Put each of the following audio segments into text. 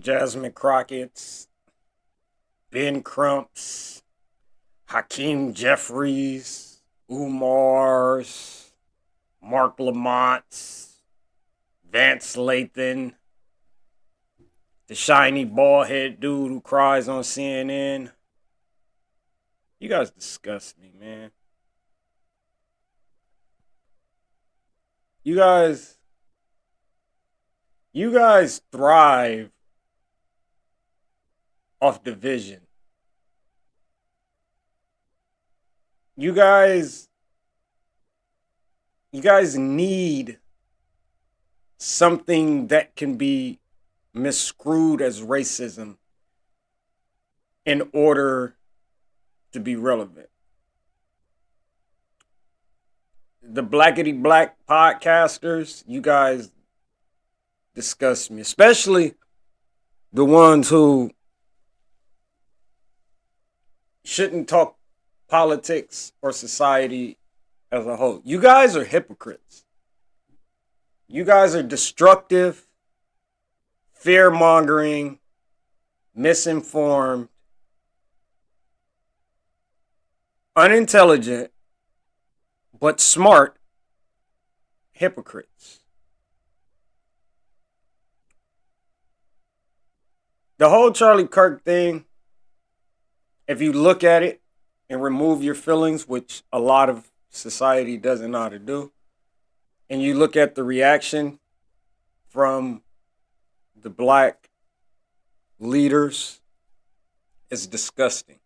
Jasmine Crockett's, Ben Crump's, Hakeem Jeffries, Umar's, Mark Lamont's, Vance Lathan, the shiny bald head dude who cries on CNN. You guys disgust me, man. You guys you guys thrive off division. You guys you guys need something that can be miscrewed as racism in order to be relevant. The blackety black podcasters, you guys disgust me, especially the ones who shouldn't talk politics or society as a whole. You guys are hypocrites. You guys are destructive, fear mongering, misinformed, unintelligent, but smart hypocrites. The whole Charlie Kirk thing, if you look at it and remove your feelings, which a lot of society doesn't know how to do, and you look at the reaction from the black leaders, it's disgusting.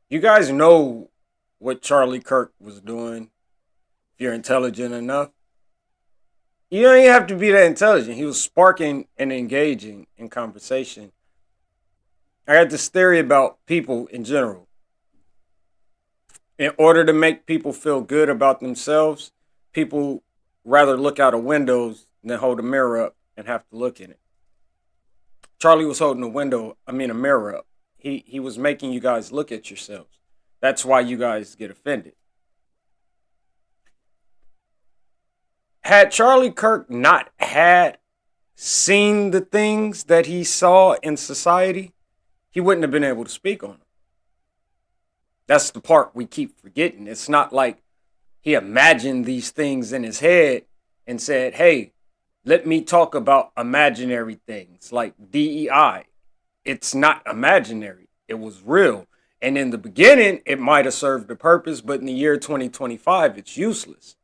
You guys know what Charlie Kirk was doing if you're intelligent enough. You don't even have to be that intelligent. He was sparking and engaging in conversation. I got this theory about people in general. In order to make people feel good about themselves, people rather look out of windows than hold a mirror up and have to look in it. Charlie was holding a mirror up. He was making you guys look at yourselves. That's why you guys get offended. Had Charlie Kirk not had seen the things that he saw in society, he wouldn't have been able to speak on them. That's the part we keep forgetting. It's not like he imagined these things in his head and said, hey, let me talk about imaginary things like DEI. It's not imaginary. It was real. And in the beginning, it might have served a purpose, but in the year 2025, it's useless.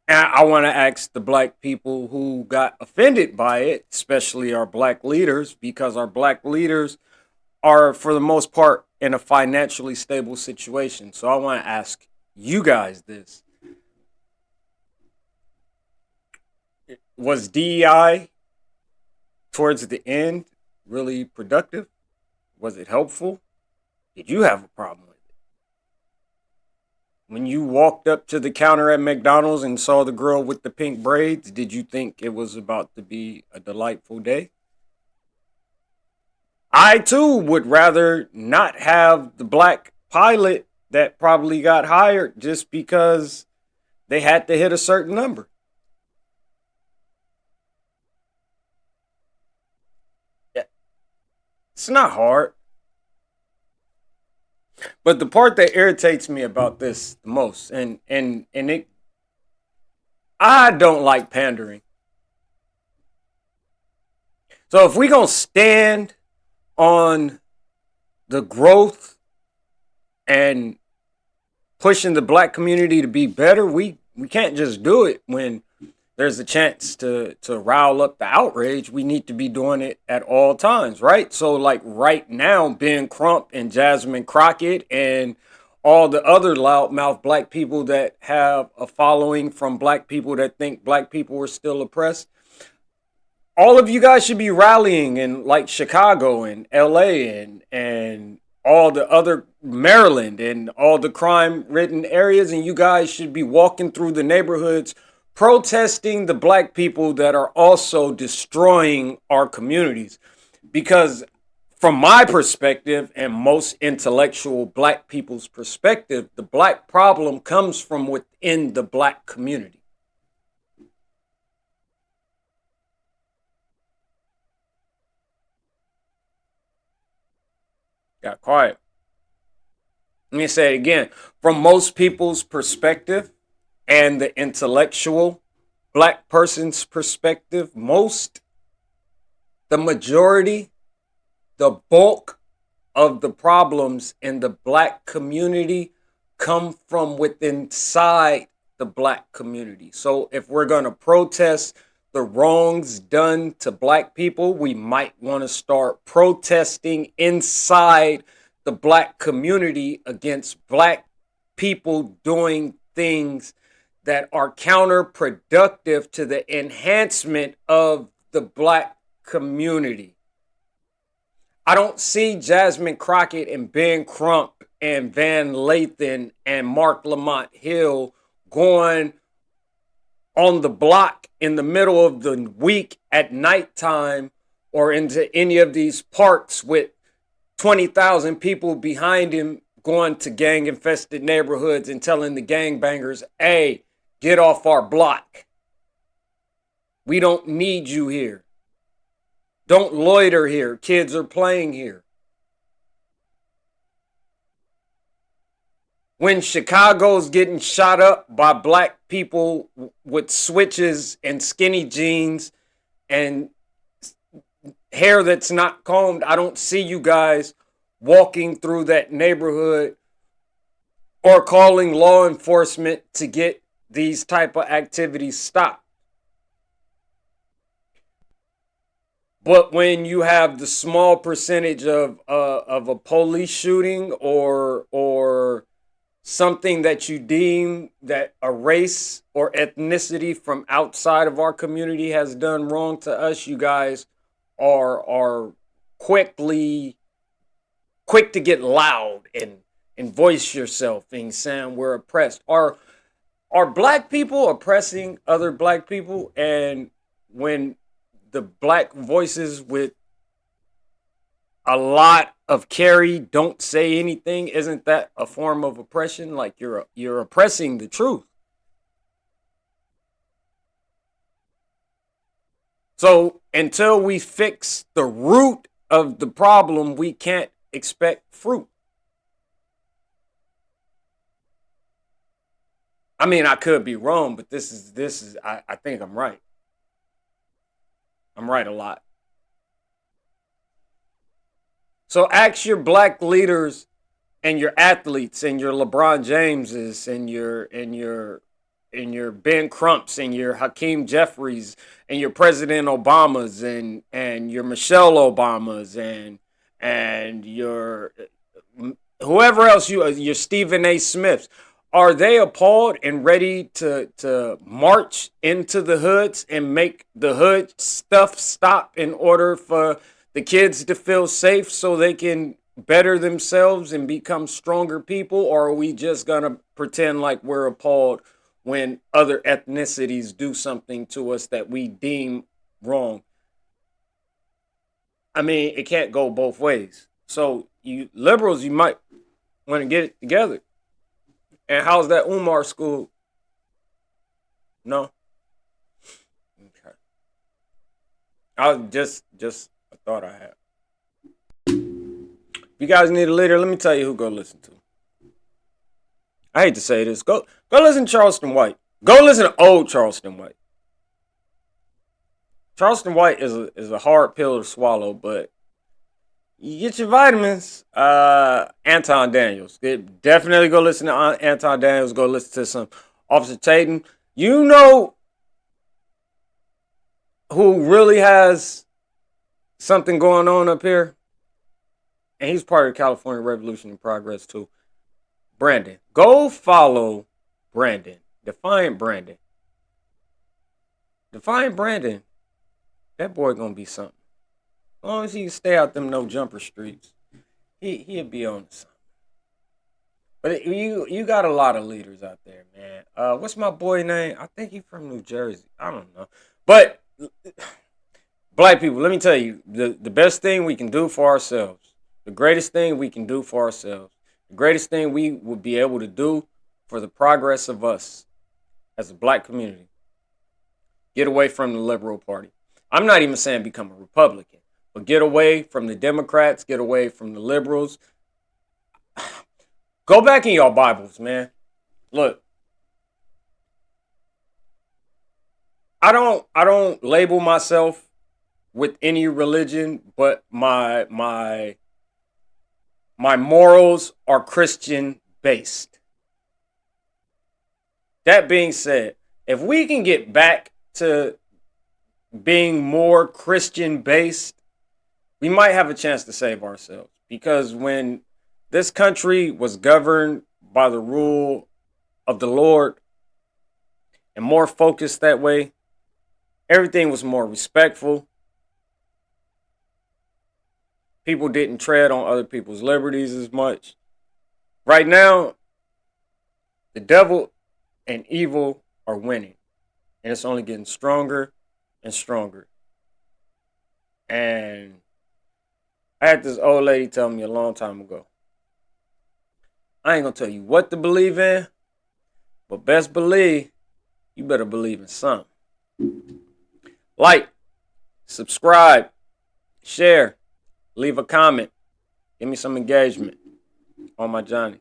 And I want to ask the black people who got offended by it, especially our black leaders, because our black leaders are, for the most part, in a financially stable situation. So I want to ask you guys this. Was DEI towards the end really productive? Was it helpful? Did you have a problem with it? When you walked up to the counter at McDonald's and saw the girl with the pink braids, did you think it was about to be a delightful day? I too would rather not have the black pilot that probably got hired just because they had to hit a certain number. It's not hard. But the part that irritates me about this the most, and it, I don't like pandering. So if we gonna stand on the growth and pushing the black community to be better, we can't just do it when there's a chance to rile up the outrage. We need to be doing it at all times, right? So like right now, Ben Crump and Jasmine Crockett and all the other loudmouth black people that have a following from black people that think black people are still oppressed, all of you guys should be rallying in like Chicago and LA and all the other Maryland and all the crime ridden areas, and you guys should be walking through the neighborhoods protesting the black people that are also destroying our communities. Because from my perspective and most intellectual black people's perspective, the black problem comes from within the black community. got quiet. Let me say it again. From most people's perspective and the intellectual black person's perspective, the majority, the bulk of the problems in the black community come from within inside the black community. So if we're going to protest the wrongs done to black people, we might want to start protesting inside the black community against black people doing things that are counterproductive to the enhancement of the black community. I don't see Jasmine Crockett and Ben Crump and Van Lathan and Mark Lamont Hill going on the block in the middle of the week at nighttime or into any of these parks with 20,000 people behind him going to gang infested neighborhoods and telling the gangbangers, hey, get off our block. We don't need you here. Don't loiter here. Kids are playing here. When Chicago's getting shot up by black people with switches and skinny jeans and hair that's not combed, I don't see you guys walking through that neighborhood or calling law enforcement to get these type of activities stopped. But when you have the small percentage of a police shooting or something that you deem that a race or ethnicity from outside of our community has done wrong to us, you guys are quick to get loud and voice yourself and saying we're oppressed. Are black people oppressing other black people? And when the black voices with a lot of carry don't say anything, isn't that a form of oppression? Like you're oppressing the truth. So until we fix the root of the problem, we can't expect fruit. I mean, I could be wrong, but this is I think I'm right. I'm right a lot. So ask your black leaders and your athletes and your LeBron Jameses and your Ben Crumps and your Hakeem Jeffries and your President Obamas and your Michelle Obamas and your whoever else your Stephen A. Smiths. Are they appalled and ready to march into the hoods and make the hood stuff stop in order for the kids to feel safe so they can better themselves and become stronger people? Or are we just going to pretend like we're appalled when other ethnicities do something to us that we deem wrong? I mean, it can't go both ways. So you liberals, you might want to get it together. And how's that Umar school? No? Okay. I was just a thought I had. If you guys need a leader, let me tell you who go listen to. I hate to say this. Go listen to Charleston White. Go listen to old Charleston White. Charleston White is a hard pill to swallow, but you get your vitamins. Anton Daniels. Definitely go listen to Anton Daniels. Go listen to some Officer Tatum. You know who really has something going on up here? And he's part of the California Revolution in Progress too. Brandon. Go follow Brandon. Defiant Brandon. Defiant Brandon. That boy gonna be something. As long as he stay out them no jumper streets, he'll be on something. But you got a lot of leaders out there, man. What's my boy name? I think he's from New Jersey. I don't know. But black people, let me tell you, the best thing we can do for ourselves, the greatest thing we can do for ourselves, the greatest thing we would be able to do for the progress of us as a black community, get away from the liberal party. I'm not even saying become a Republican, but get away from the Democrats, get away from the liberals, Go back in your Bibles, man. Look, I don't label myself with any religion, but my morals are Christian based. That being said, if we can get back to being more Christian based, we might have a chance to save ourselves. Because when this country was governed by the rule of the Lord and more focused that way, everything was more respectful. People didn't tread on other people's liberties as much. Right now, the devil and evil are winning. And it's only getting stronger and stronger. And I had this old lady tell me a long time ago, I ain't going to tell you what to believe in, but best believe you better believe in something. Like, subscribe, share, leave a comment, give me some engagement on my Johnny.